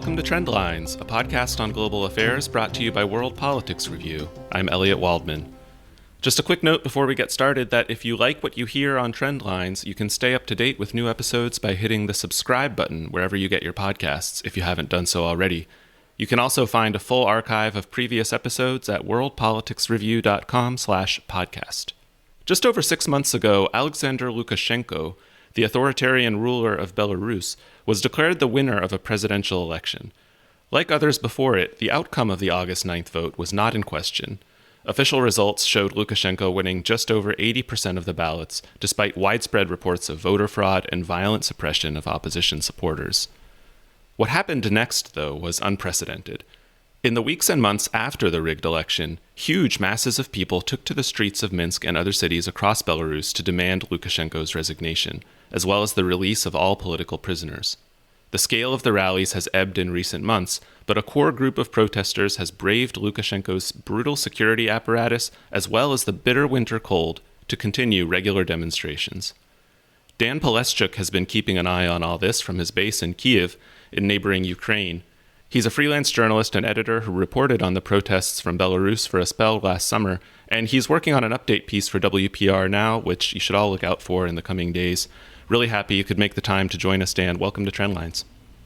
Welcome to Trendlines, a podcast on global affairs brought to you by World Politics Review. I'm Elliot Waldman. Just a quick note before we get started that if you like what you hear on Trendlines, you can stay up to date with new episodes by hitting the subscribe button wherever you get your podcasts, if you haven't done so already. You can also find a full archive of previous episodes at worldpoliticsreview.com/podcast. Just over 6 months ago, Alexander Lukashenko, the authoritarian ruler of Belarus, was declared the winner of a presidential election. Like others before it, the outcome of the August 9th vote was not in question. Official results showed Lukashenko winning just over 80% of the ballots, despite widespread reports of voter fraud and violent suppression of opposition supporters. What happened next, though, was unprecedented. In the weeks and months after the rigged election, huge masses of people took to the streets of Minsk and other cities across Belarus to demand Lukashenko's resignation, as well as the release of all political prisoners. The scale of the rallies has ebbed in recent months, but a core group of protesters has braved Lukashenko's brutal security apparatus, as well as the bitter winter cold, to continue regular demonstrations. Dan Paleschuk has been keeping an eye on all this from his base in Kiev, in neighboring Ukraine. He's a freelance journalist and editor who reported on the protests from Belarus for a spell last summer, and he's working on an update piece for WPR now, which you should all look out for in the coming days. Really happy you could make the time to join us, Dan. Welcome to Trendlines.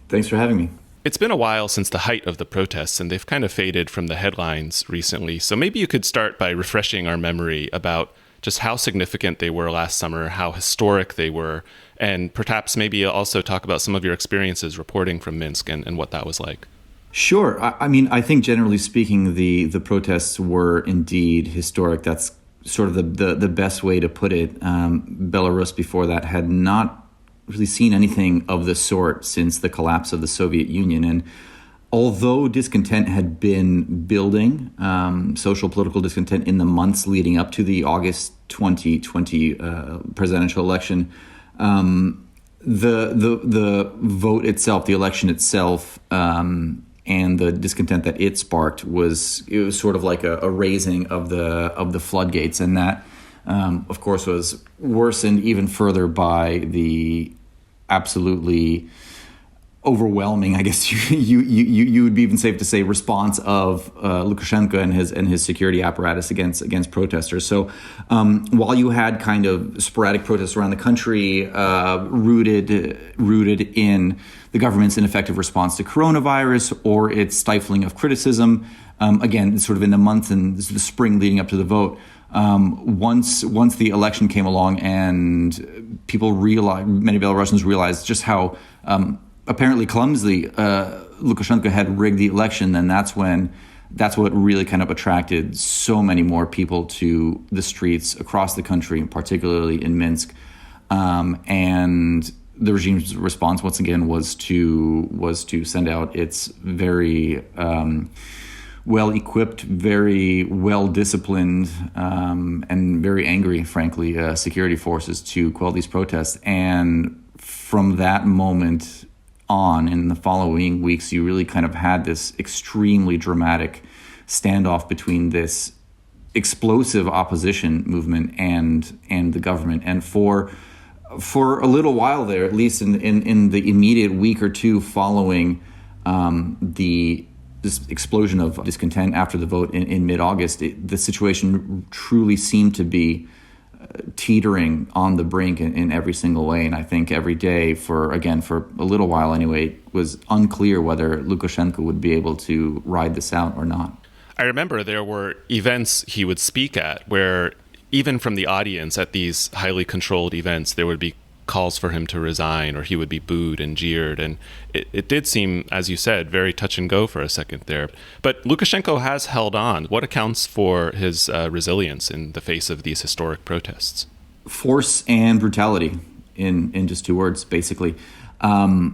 Thanks for having me. It's been a while since the height of the protests, and they've kind of faded from the headlines recently. So maybe you could start by refreshing our memory about just how significant they were last summer, how historic they were, and perhaps maybe also talk about some of your experiences reporting from Minsk and what that was like. Sure. I think generally speaking, the protests were indeed historic. That's sort of the best way to put it. Belarus before that had not really seen anything of the sort since the collapse of the Soviet Union. And although discontent had been building, social political discontent in the months leading up to the August 2020 presidential election, the vote itself, the election itself, and the discontent that it sparked was sort of like a raising of the floodgates, and that, of course, was worsened even further by the absolutely overwhelming, I guess you would be even safe to say, response of Lukashenko and his security apparatus against protesters. So while you had kind of sporadic protests around the country rooted in the government's ineffective response to coronavirus or its stifling of criticism, again, sort of in the month and the spring leading up to the vote, once the election came along and people many Belarusians realized just how apparently clumsily Lukashenko had rigged the election, then that's what really kind of attracted so many more people to the streets across the country, particularly in Minsk. And the regime's response, once again, was to send out its very well-equipped, very well-disciplined, and very angry, frankly, security forces to quell these protests. And from that moment on, in the following weeks, you really kind of had this extremely dramatic standoff between this explosive opposition movement and the government. And for a little while there, at least in the immediate week or two following this explosion of discontent after the vote in mid-August, the situation truly seemed to be teetering on the brink in every single way. And I think every day for a little while anyway, it was unclear whether Lukashenko would be able to ride this out or not. I remember there were events he would speak at where even from the audience at these highly controlled events, there would be calls for him to resign, or he would be booed and jeered. And it did seem, as you said, very touch and go for a second there. But Lukashenko has held on. What accounts for his resilience in the face of these historic protests? Force and brutality, in just two words, basically. The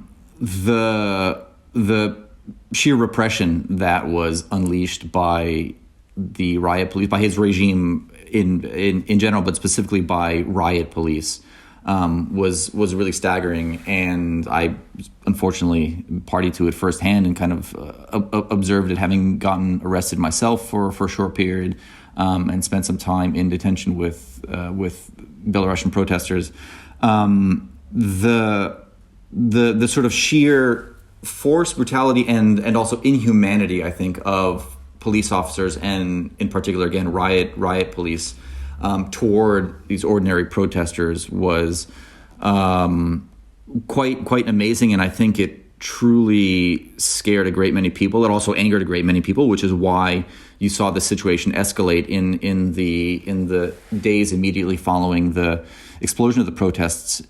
sheer repression that was unleashed by the riot police, by his regime in general, but specifically by riot police, was really staggering. And I unfortunately partied to it firsthand and kind of observed it, having gotten arrested myself for a short period, and spent some time in detention with Belarusian protesters. The sort of sheer force, brutality, and also inhumanity, I think, of police officers, and in particular, again, riot police toward these ordinary protesters was quite amazing, and I think it truly scared a great many people. It also angered a great many people, which is why you saw the situation escalate in the days immediately following the explosion of the protests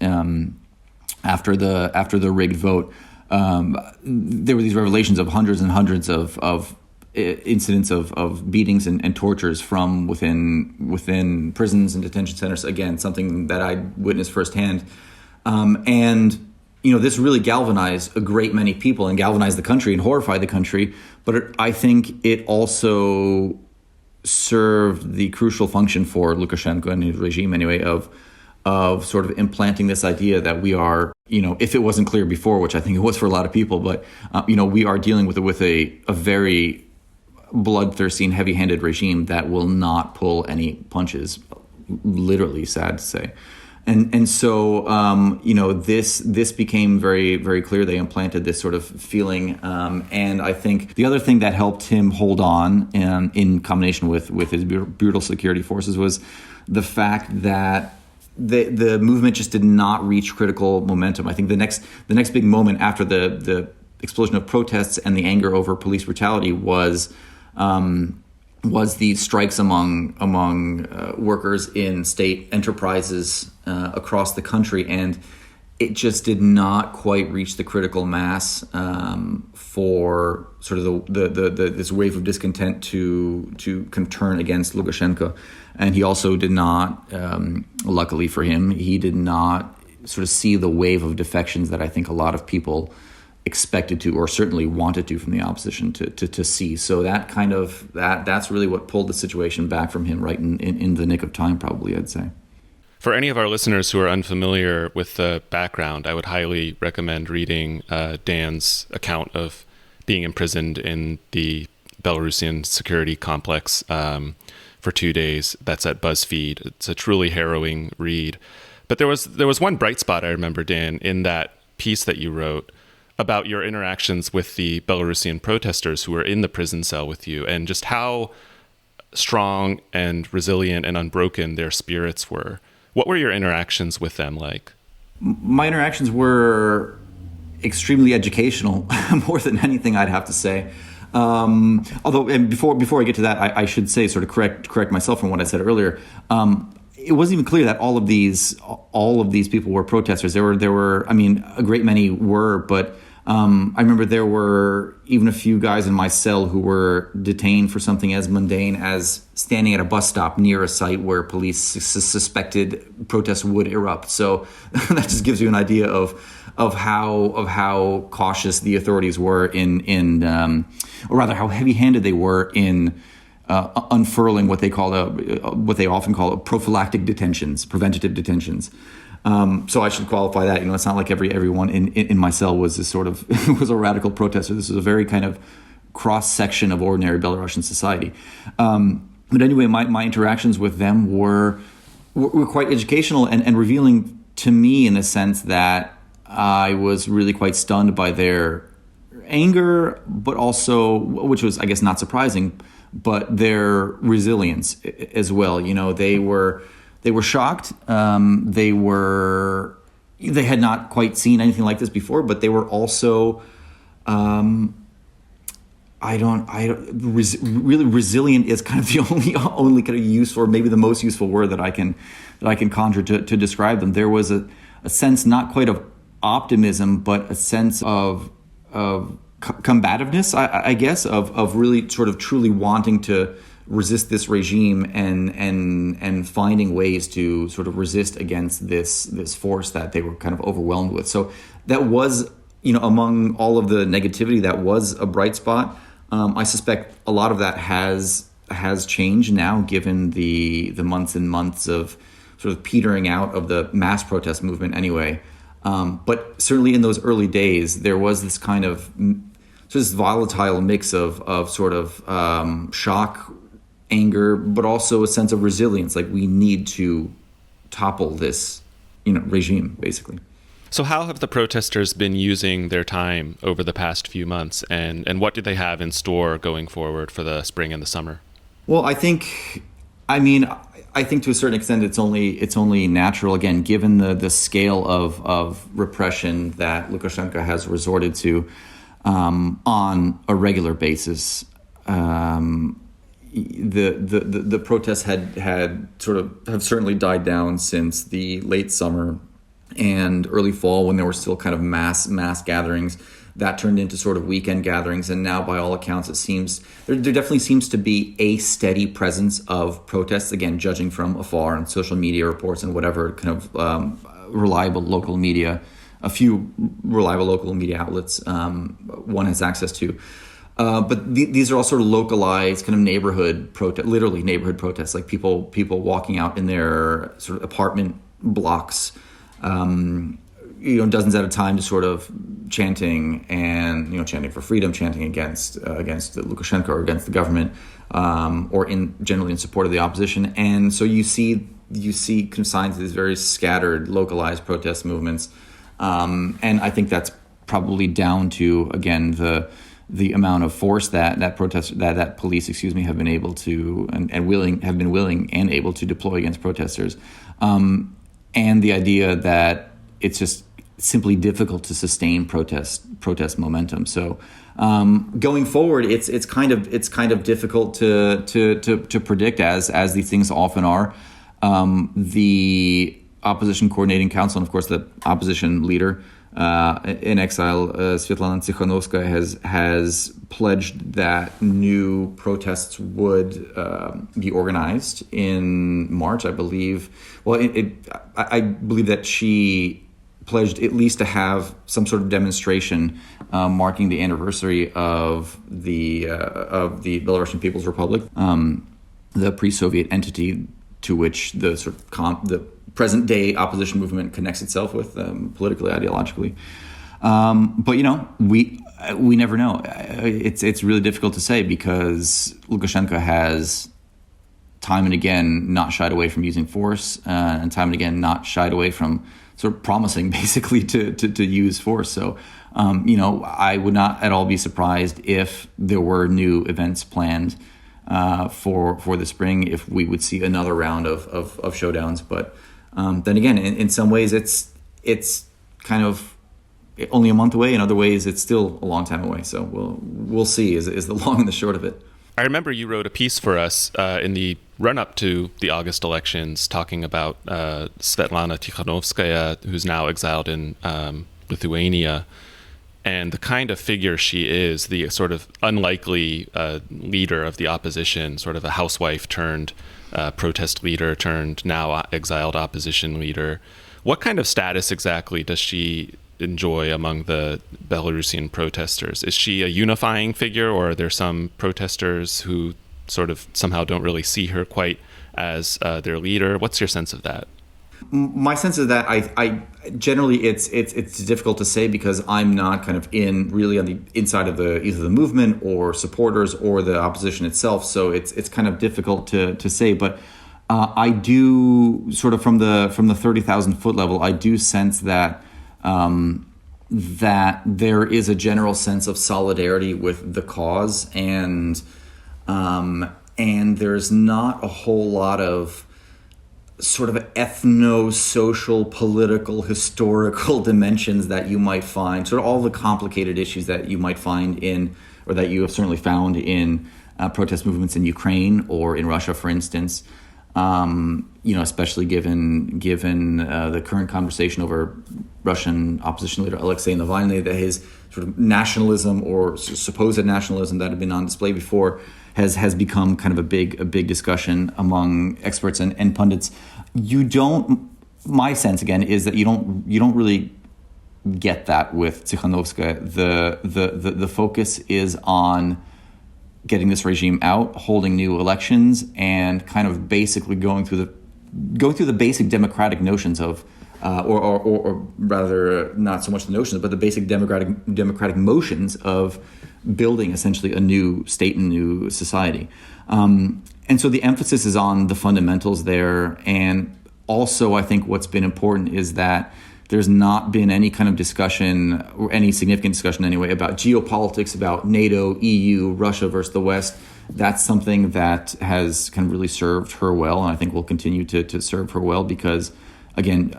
after the rigged vote. There were these revelations of hundreds and hundreds of incidents of beatings and tortures from within prisons and detention centers. Again, something that I witnessed firsthand. And this really galvanized a great many people and galvanized the country and horrified the country. But I think it also served the crucial function for Lukashenko and his regime, anyway, of sort of implanting this idea that we are, if it wasn't clear before, which I think it was for a lot of people, but we are dealing with a very bloodthirsty and heavy-handed regime that will not pull any punches. Literally, sad to say. And so, this became very, very clear. They implanted this sort of feeling. And I think the other thing that helped him hold on in combination with his brutal security forces was the fact that the movement just did not reach critical momentum. I think the next big moment after the explosion of protests and the anger over police brutality was the strikes among workers in state enterprises across the country, and it just did not quite reach the critical mass for sort of this wave of discontent to turn against Lukashenko. And he also did not, luckily for him, he did not sort of see the wave of defections that I think a lot of people expected to, or certainly wanted to, from the opposition to see. So that's really what pulled the situation back from him right in the nick of time, probably, I'd say. For any of our listeners who are unfamiliar with the background, I would highly recommend reading Dan's account of being imprisoned in the Belarusian security complex for 2 days. That's at BuzzFeed. It's a truly harrowing read. But there was one bright spot I remember, Dan, in that piece that you wrote about your interactions with the Belarusian protesters who were in the prison cell with you, and just how strong and resilient and unbroken their spirits were. What were your interactions with them like? My interactions were extremely educational, more than anything, I'd have to say. Although, and before I get to that, I should say, sort of correct myself from what I said earlier. It wasn't even clear that all of these people were protesters. There were, I mean, a great many were, but I remember there were even a few guys in my cell who were detained for something as mundane as standing at a bus stop near a site where police suspected protests would erupt. So that just gives you an idea of how cautious the authorities were or rather how heavy-handed they were in unfurling what they often call prophylactic detentions, preventative detentions. So I should qualify that. It's not like everyone in my cell was this sort of was a radical protester. This was a very kind of cross section of ordinary Belarusian society. But anyway, my interactions with them were quite educational and revealing to me, in the sense that I was really quite stunned by their anger, but also, which was, I guess, not surprising, but their resilience as well. They were shocked. They had not quite seen anything like this before, but they were also, really resilient is kind of the only kind of useful, or maybe the most useful word that I can conjure to describe them. There was a sense, not quite of optimism, but a sense of combativeness, I guess, of really sort of truly wanting to resist this regime and finding ways to sort of resist against this force that they were kind of overwhelmed with. So that was, among all of the negativity, that was a bright spot. I suspect a lot of that has changed now, given the months and months of sort of petering out of the mass protest movement anyway. But certainly in those early days, there was this kind of this volatile mix of sort of shock, anger, but also a sense of resilience. Like, we need to topple this, regime, basically. So how have the protesters been using their time over the past few months, and what do they have in store going forward for the spring and the summer? Well, I think to a certain extent it's only natural, again, given the scale of repression that Lukashenko has resorted to on a regular basis. The protests have certainly died down since the late summer and early fall, when there were still kind of mass gatherings. That turned into sort of weekend gatherings, and now, by all accounts, it seems there definitely seems to be a steady presence of protests. Again, judging from afar on social media reports and whatever kind of reliable local media, a few reliable local media outlets one has access to. But these are all sort of localized, kind of neighborhood literally neighborhood protests, like people walking out in their sort of apartment blocks. Dozens at a time, just sort of chanting for freedom, chanting against Lukashenko or against the government, or generally in support of the opposition. And so you see kind of signs of these very scattered, localized protest movements. And I think that's probably down to, again, the amount of force that police have been able to and have been willing and able to deploy against protesters, and the idea that it's just simply difficult to sustain protest momentum. So going forward, it's kind of difficult to predict, as these things often are. The Opposition Coordinating Council, and of course the opposition leader in exile, Svyatlana Tikhonova, has pledged that new protests would be organized in March, I believe. Well, I believe that she pledged at least to have some sort of demonstration marking the anniversary of the Belarusian People's Republic, the pre-Soviet entity to which the sort of the present-day opposition movement connects itself with politically, ideologically. But we never know. It's really difficult to say, because Lukashenko has time and again not shied away from using force, and time and again not shied away from sort of promising basically to use force. So, I would not at all be surprised if there were new events planned for the spring, if we would see another round of showdowns. But then again, in some ways it's kind of only a month away. In other ways, it's still a long time away. So we'll see is the long and the short of it. I remember you wrote a piece for us in the run-up to the August elections, talking about Svyatlana Tikhonova, who's now exiled in Lithuania, and the kind of figure she is, the sort of unlikely leader of the opposition, sort of a housewife turned protest leader turned now exiled opposition leader. What kind of status exactly does she enjoy among the Belarusian protesters? Is she a unifying figure, or are there some protesters who sort of somehow don't really see her quite as their leader? What's your sense of that? My sense is that I generally it's difficult to say, because I'm not kind of really on the inside of either the movement or supporters or the opposition itself. So it's kind of difficult to say. But I do sort of from the 30,000 foot level, I do sense that that there is a general sense of solidarity with the cause, and there's not a whole lot of sort of ethno-social, political, historical dimensions that you might find, sort of all the complicated issues that you might find or that you have certainly found in protest movements in Ukraine or in Russia, for instance. Especially given the current conversation over Russian opposition leader Alexei Navalny, that his sort of nationalism or supposed nationalism that had been on display before has become kind of a big discussion among experts and pundits. My sense again is that you don't really get that with Tikhonovskaya. The focus is on getting this regime out, holding new elections, and kind of basically going through the basic democratic notions of, or rather not so much the notions, but the basic democratic motions of building essentially a new state and new society. And so the emphasis is on the fundamentals there. And also I think what's been important is that There's not been any kind of discussion, or any significant discussion anyway, about geopolitics, about NATO, EU, Russia versus the West. That's something that has kind of really served her well, and I think will continue to serve her well because, again,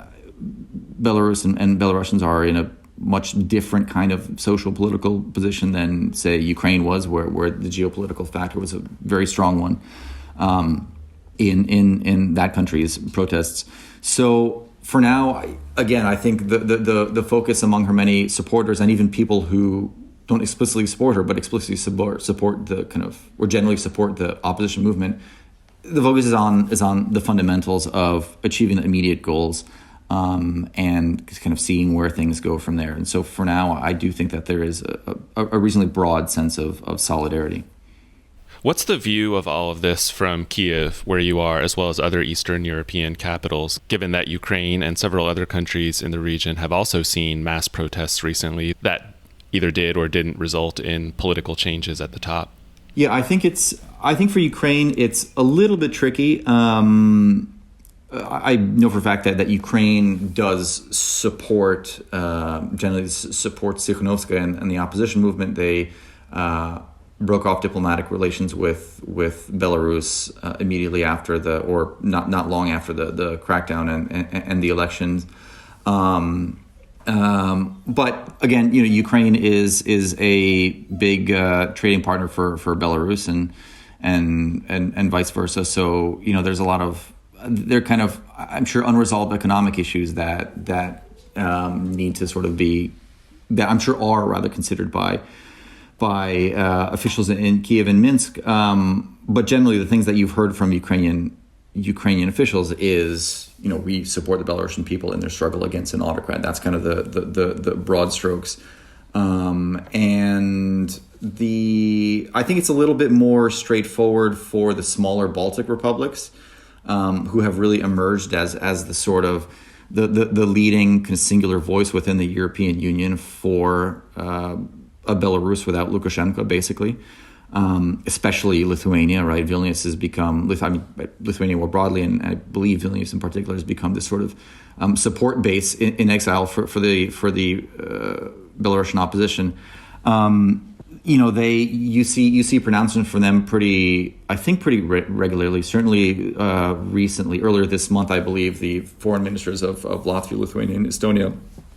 Belarus and Belarusians are in a much different kind of social political position than, say, Ukraine was, where the geopolitical factor was a very strong one in that country's protests. So for now, again, I think the focus among her many supporters and even people who don't explicitly support her, but explicitly support the kind of, or generally support the opposition movement, the focus is on the fundamentals of achieving the immediate goals, and kind of seeing where things go from there. And so for now, I do think that there is a reasonably broad sense of solidarity. What's the view of all of this from Kiev, where you are, as well as other Eastern European capitals, given that Ukraine and several other countries in the region have also seen mass protests recently that either did or didn't result in political changes at the top? Yeah, I think for Ukraine, it's a little bit tricky. I know for a fact that Ukraine does generally support Tikhonovskaya and the opposition movement. They broke off diplomatic relations with Belarus immediately after or not long after the crackdown and the elections. But again, Ukraine is a big trading partner for Belarus and vice versa. So there's a lot of I'm sure unresolved economic issues that need to sort of be, that I'm sure are rather considered by officials in Kiev and Minsk. But generally, the things that you've heard from Ukrainian officials is, we support the Belarusian people in their struggle against an autocrat. That's kind of the broad strokes. And I think it's a little bit more straightforward for the smaller Baltic republics, who have really emerged as the sort of the leading kind of singular voice within the European Union for a Belarus without Lukashenko, basically. Especially Lithuania, right? Vilnius has become, Lithuania more broadly, and I believe Vilnius in particular has become this sort of support base in exile for the Belarusian opposition. You see pronouncements from them pretty regularly. Certainly, recently, earlier this month, I believe the foreign ministers of Latvia, Lithuania, and Estonia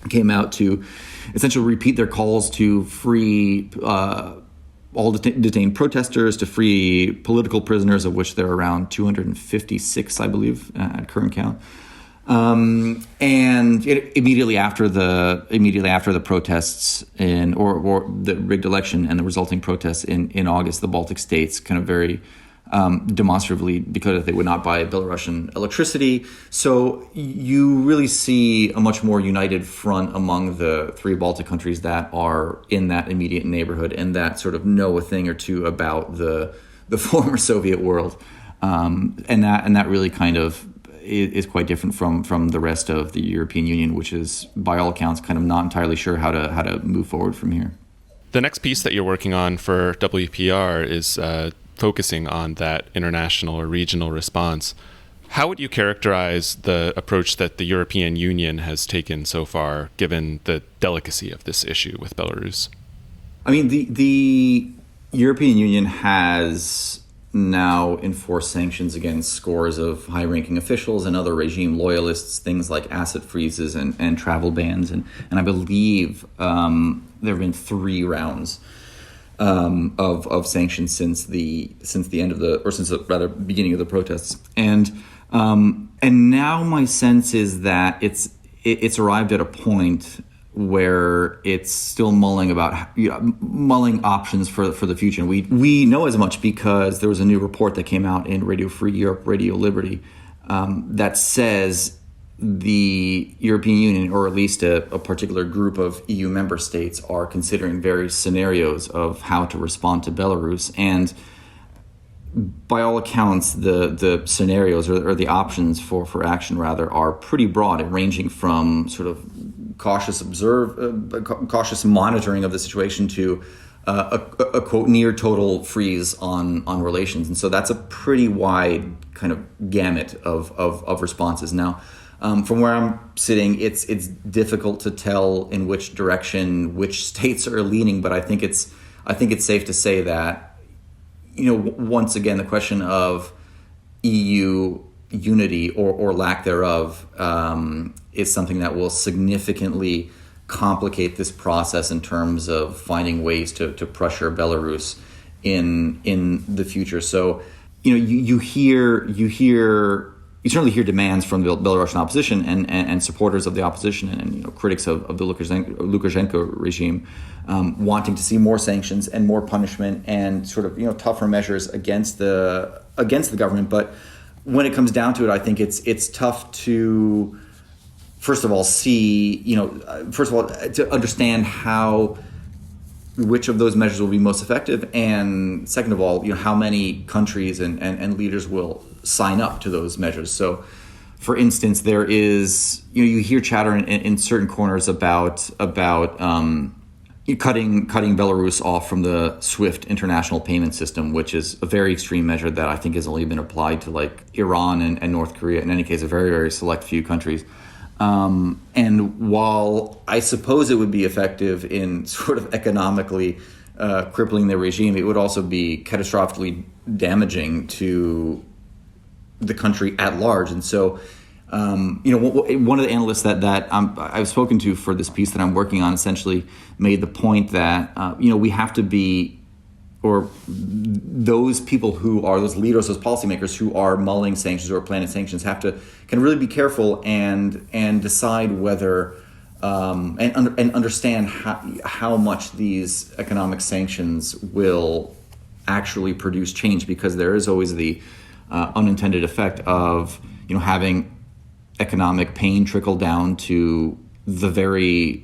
came out to essentially repeat their calls to free all detained protesters, to free political prisoners, of which there are around 256, I believe, at current count. And immediately after the protests or the rigged election and the resulting protests in August, the Baltic states kind of very demonstratively declared that they would not buy Belarusian electricity. So you really see a much more united front among the three Baltic countries that are in that immediate neighborhood and that sort of know a thing or two about the former Soviet world, and that really kind of is quite different from the rest of the European Union, which is, by all accounts, kind of not entirely sure how to move forward from here. The next piece that you're working on for WPR is focusing on that international or regional response. How would you characterize the approach that the European Union has taken so far, given the delicacy of this issue with Belarus? I mean, the European Union has now enforced sanctions against scores of high-ranking officials and other regime loyalists, things like asset freezes and travel bans. And I believe there have been 3 rounds of sanctions since the end of since the beginning of the protests. And now my sense is that it's arrived at a point where it's still mulling options for the future. And we know as much because there was a new report that came out in Radio Free Europe, Radio Liberty, that says the European Union, or at least a particular group of EU member states, are considering various scenarios of how to respond to Belarus. And by all accounts, the scenarios or the options for action, rather, are pretty broad, ranging from sort of cautious monitoring of the situation to a quote near total freeze on relations. And so that's a pretty wide kind of gamut of responses. Now, From where I'm sitting, it's difficult to tell in which direction which states are leaning, but I think it's safe to say that, once again, the question of EU unity or lack thereof is something that will significantly complicate this process in terms of finding ways to pressure Belarus in the future. So, you certainly hear demands from the Belarusian opposition and supporters of the opposition and critics of the Lukashenko regime wanting to see more sanctions and more punishment and sort of tougher measures against the government. But when it comes down to it, I think it's tough to first of all to understand which of those measures will be most effective, and second of all, how many countries and leaders will sign up to those measures. So, for instance, there is you hear chatter in certain corners about cutting Belarus off from the SWIFT international payment system, which is a very extreme measure that I think has only been applied to like Iran and North Korea. In any case, a very, very select few countries. And while I suppose it would be effective in sort of economically crippling the regime, it would also be catastrophically damaging to the country at large. And so, one of the analysts that I've spoken to for this piece that I'm working on essentially made the point that, we have to be, or those people who are those leaders, those policymakers who are mulling sanctions or planning sanctions can really be careful and decide whether and understand how much these economic sanctions will actually produce change, because there is always the unintended effect of having economic pain trickle down to the very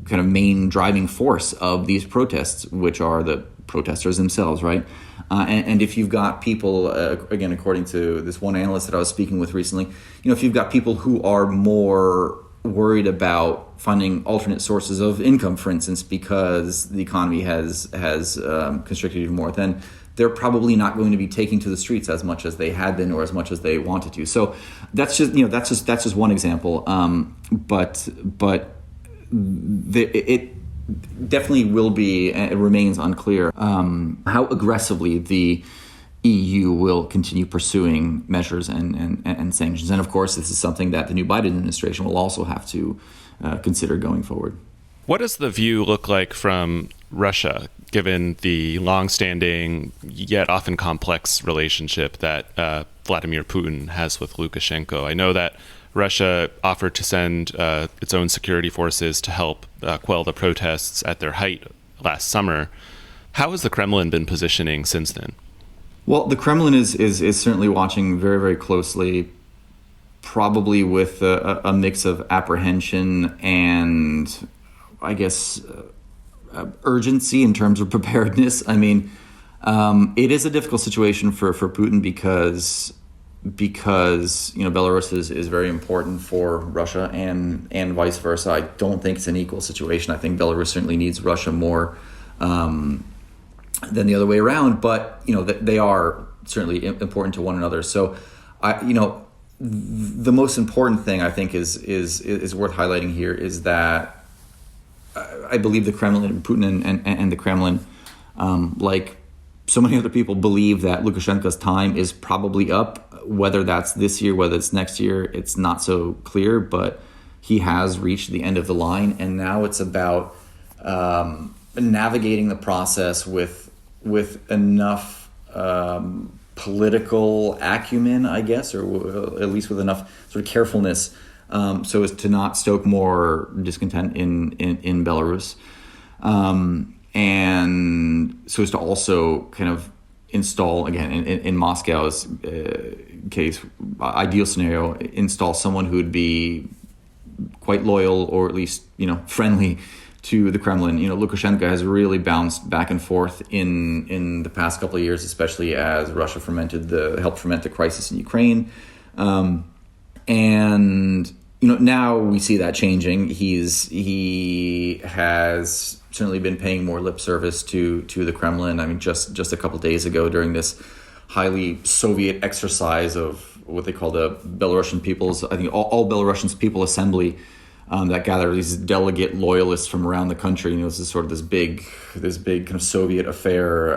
kind of main driving force of these protests, which are the protesters themselves, right? And if you've got people, again, according to this one analyst that I was speaking with recently, if you've got people who are more worried about finding alternate sources of income, for instance, because the economy has constricted even more, then they're probably not going to be taking to the streets as much as they had been or as much as they wanted to. So that's just one example. But it definitely will be, it remains unclear how aggressively the EU will continue pursuing measures and sanctions. And of course, this is something that the new Biden administration will also have to consider going forward. What does the view look like from Russia, given the long-standing yet often complex relationship that Vladimir Putin has with Lukashenko? I know that Russia offered to send its own security forces to help quell the protests at their height last summer. How has the Kremlin been positioning since then? Well, the Kremlin is certainly watching very, very closely, probably with a mix of apprehension and, I guess, urgency in terms of preparedness. I mean, it is a difficult situation for Putin because Belarus is very important for Russia and vice versa. I don't think it's an equal situation. I think Belarus certainly needs Russia more than the other way around, but that they are certainly important to one another. So the most important thing I think is worth highlighting here is that I believe the Kremlin, Putin and the Kremlin, like so many other people, believe that Lukashenko's time is probably up. Whether that's this year, whether it's next year, it's not so clear, but he has reached the end of the line, and now it's about navigating the process with enough political acumen, I guess, or at least with enough sort of carefulness so as to not stoke more discontent in Belarus, and so as to also kind of install, again, in Moscow's case, ideal scenario, install someone who would be quite loyal or at least, friendly to the Kremlin. Lukashenko has really bounced back and forth in the past couple of years, especially as Russia helped ferment the crisis in Ukraine. And now we see that changing. He has certainly been paying more lip service to the Kremlin. I mean, just a couple of days ago during this highly Soviet exercise of what they call the Belarusian People's, I think all Belarusian People Assembly, that gather these delegate loyalists from around the country. This is sort of this big kind of Soviet affair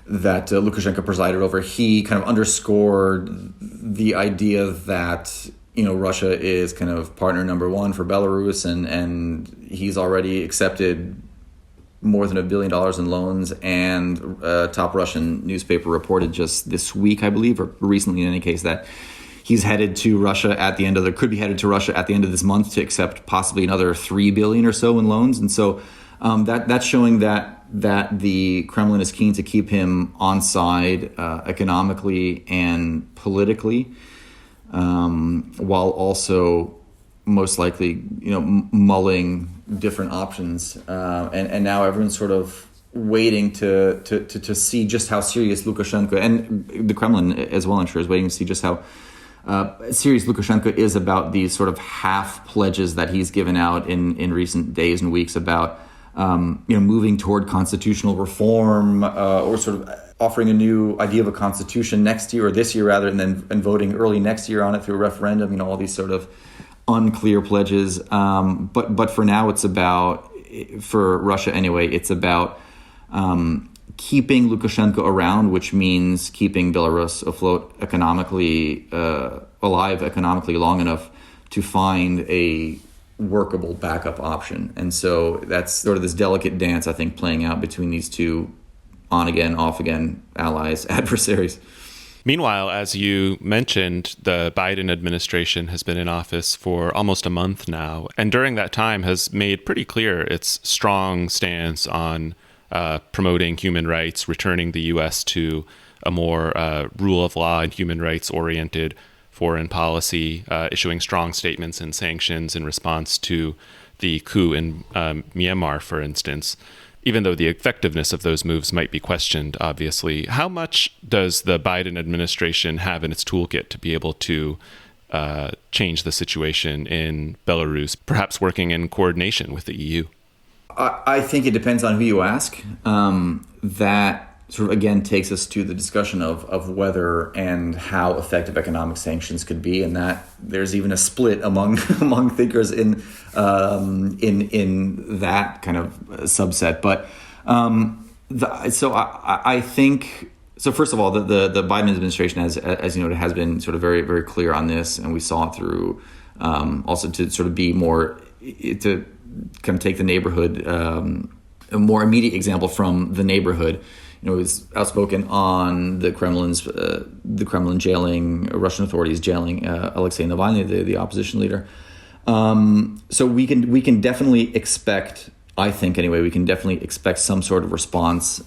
that Lukashenko presided over. He kind of underscored the idea that Russia is kind of partner number one for Belarus, and he's already accepted more than $1 billion in loans. And a top Russian newspaper reported just this week, I believe, or recently in any case, that he's headed to Russia could be headed to Russia at the end of this month to accept possibly another $3 billion or so in loans. And so that's showing that the Kremlin is keen to keep him on side economically and politically, while also most likely, mulling different options. And now everyone's sort of waiting to see just how serious Lukashenko, and the Kremlin as well, I'm sure, is waiting to see just how serious Lukashenko is about these sort of half pledges that he's given out in recent days and weeks about moving toward constitutional reform, or sort of offering a new idea of a constitution next year, or this year rather, and voting early next year on it through a referendum. All these sort of unclear pledges. But for now, it's about, for Russia anyway, it's about keeping Lukashenko around, which means keeping Belarus afloat economically, alive economically long enough to find a workable backup option. And so that's sort of this delicate dance, I think, playing out between these two on again, off again allies, adversaries. Meanwhile, as you mentioned, the Biden administration has been in office for almost a month now, and during that time has made pretty clear its strong stance on promoting human rights, returning the U.S. to a more rule of law and human rights oriented foreign policy, issuing strong statements and sanctions in response to the coup in Myanmar, for instance. Even though the effectiveness of those moves might be questioned, obviously, how much does the Biden administration have in its toolkit to be able to change the situation in Belarus, perhaps working in coordination with the EU? I think it depends on who you ask. That sort of, again, takes us to the discussion of whether and how effective economic sanctions could be, and that there's even a split among thinkers in that kind of subset. But I think, so first of all, the Biden administration, as you know, has been sort of very, very clear on this, and we saw it through also to sort of be more, to kind of take the neighborhood, a more immediate example from the neighborhood. It was outspoken on the Kremlin jailing, Russian authorities jailing Alexei Navalny, the opposition leader. So we can definitely expect, I think anyway, we can definitely expect some sort of response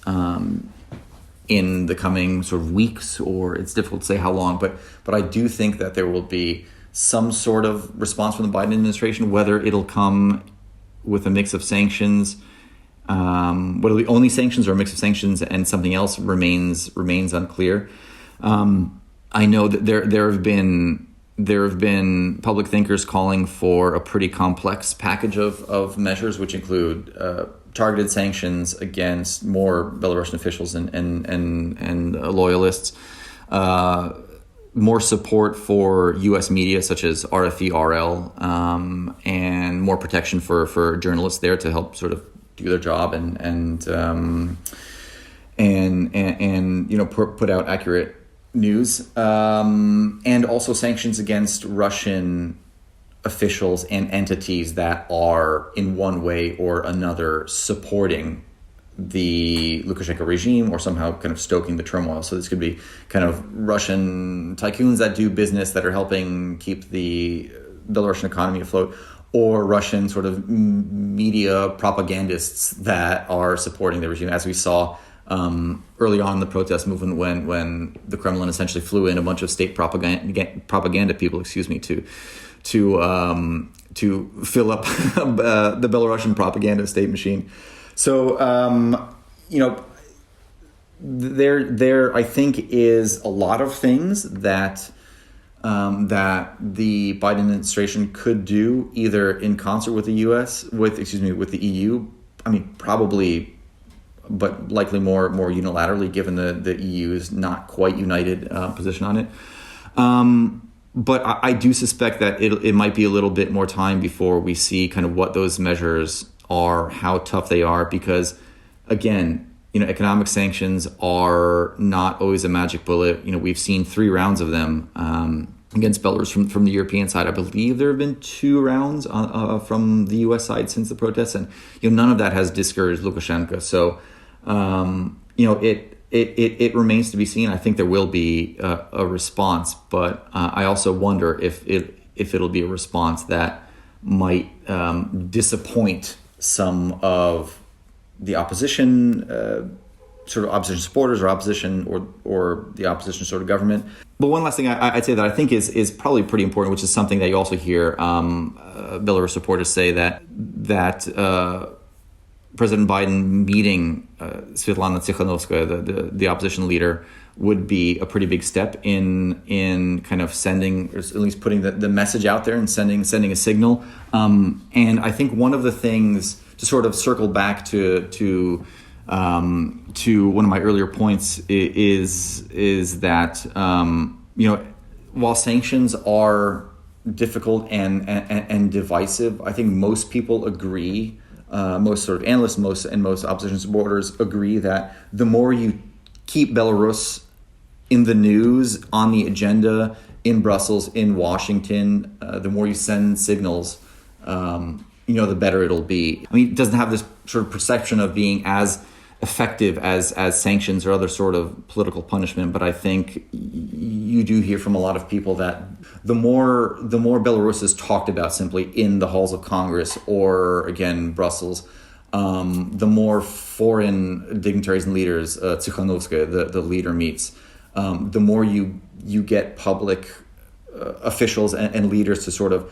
in the coming sort of weeks, or it's difficult to say how long, but I do think that there will be some sort of response from the Biden administration, whether it'll come with a mix of sanctions, whether it'll be only sanctions or a mix of sanctions and something else remains unclear. I know that there have been public thinkers calling for a pretty complex package of measures, which include targeted sanctions against more Belarusian officials and loyalists, more support for U.S. media such as RFE, RL, and more protection for journalists there to help sort of do their job and put out accurate news, and also sanctions against Russian officials and entities that are in one way or another supporting the Lukashenko regime or somehow kind of stoking the turmoil. So this could be kind of Russian tycoons that do business that are helping keep the Belarusian economy afloat, or Russian sort of media propagandists that are supporting the regime, as we saw early on in the protest movement when the Kremlin essentially flew in a bunch of state propaganda people, to fill up the Belarusian propaganda state machine. So, there I think is a lot of things that the Biden administration could do either in concert with the U.S. with the EU. I mean, probably but likely more unilaterally, given the EU's not quite united position on it. But I do suspect that it might be a little bit more time before we see kind of what those measures are, how tough they are, because again, economic sanctions are not always a magic bullet. We've seen 3 rounds of them against Belarus from the European side. I believe there have been 2 rounds from the U.S. side since the protests, and none of that has discouraged Lukashenko. So it remains to be seen. I think there will be a response, but I also wonder if it'll be a response that might disappoint some of the opposition, sort of opposition supporters or opposition or the opposition sort of government. But one last thing I'd say that I think is probably pretty important, which is something that you also hear Belarus supporters say, that President Biden meeting Svyatlana Tikhonova, the opposition leader, would be a pretty big step in kind of sending, or at least putting the message out there and sending a signal. And I think one of the things, to sort of circle back to one of my earlier points, is that while sanctions are difficult and divisive, I think most people agree. Most sort of analysts, most opposition supporters agree that the more you keep Belarus in the news, on the agenda, in Brussels, in Washington, the more you send signals, the better it'll be. I mean, it doesn't have this sort of perception of being as effective as sanctions or other sort of political punishment, but I think you do hear from a lot of people that the more Belarus is talked about simply in the halls of Congress or, again, Brussels, the more foreign dignitaries and leaders Tikhonovskaya, the leader, meets, the more you get public officials and leaders to sort of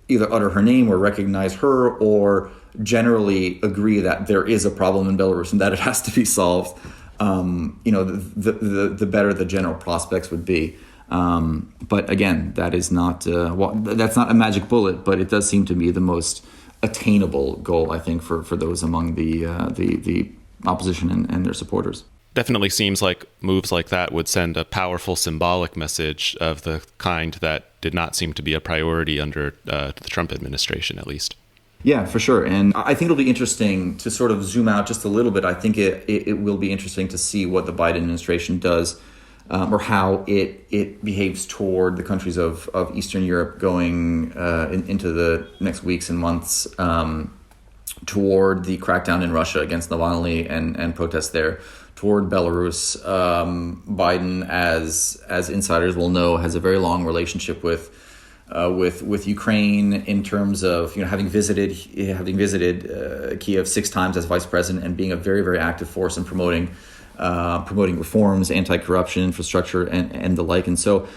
either utter her name or recognize her, or generally agree that there is a problem in Belarus and that it has to be solved. The better the general prospects would be. But again, that is not that's not a magic bullet, but it does seem to be the most attainable goal, I think, for those among the opposition and their supporters. Definitely seems like moves like that would send a powerful symbolic message of the kind that did not seem to be a priority under the Trump administration, at least. Yeah, for sure. And I think it'll be interesting to sort of zoom out just a little bit. I think it will be interesting to see what the Biden administration does, or how it behaves toward the countries of Eastern Europe going into the next weeks and months, toward the crackdown in Russia against Navalny and protests there, toward Belarus. Biden, as insiders will know, has a very long relationship with Ukraine, in terms of having visited Kiev 6 times as vice president and being a very, very active force in promoting reforms, anti-corruption, infrastructure, and the like. And so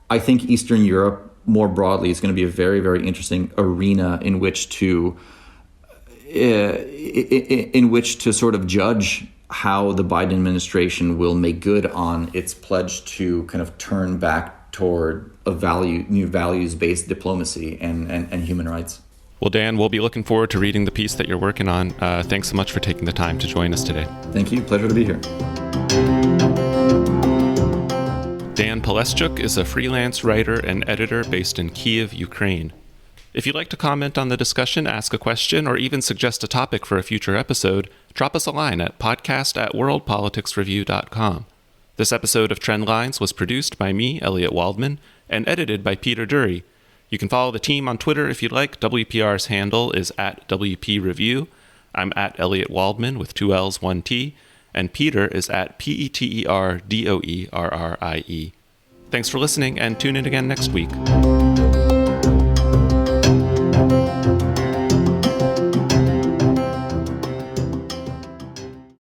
I think Eastern Europe more broadly is going to be a very, very interesting arena in which to sort of judge how the Biden administration will make good on its pledge to kind of turn back toward new values-based diplomacy and human rights. Well, Dan, we'll be looking forward to reading the piece that you're working on. Thanks so much for taking the time to join us today. Thank you. Pleasure to be here. Dan Paleschuk is a freelance writer and editor based in Kiev, Ukraine. If you'd like to comment on the discussion, ask a question, or even suggest a topic for a future episode, drop us a line at podcast@worldpoliticsreview.com. This episode of Trendlines was produced by me, Elliot Waldman, and edited by Peter Dury. You can follow the team on Twitter if you'd like. WPR's handle is @WPReview. I'm @Elliot Waldman with 2 L's, 1 T, and Peter is @PeterDoerrie. Thanks for listening, and tune in again next week.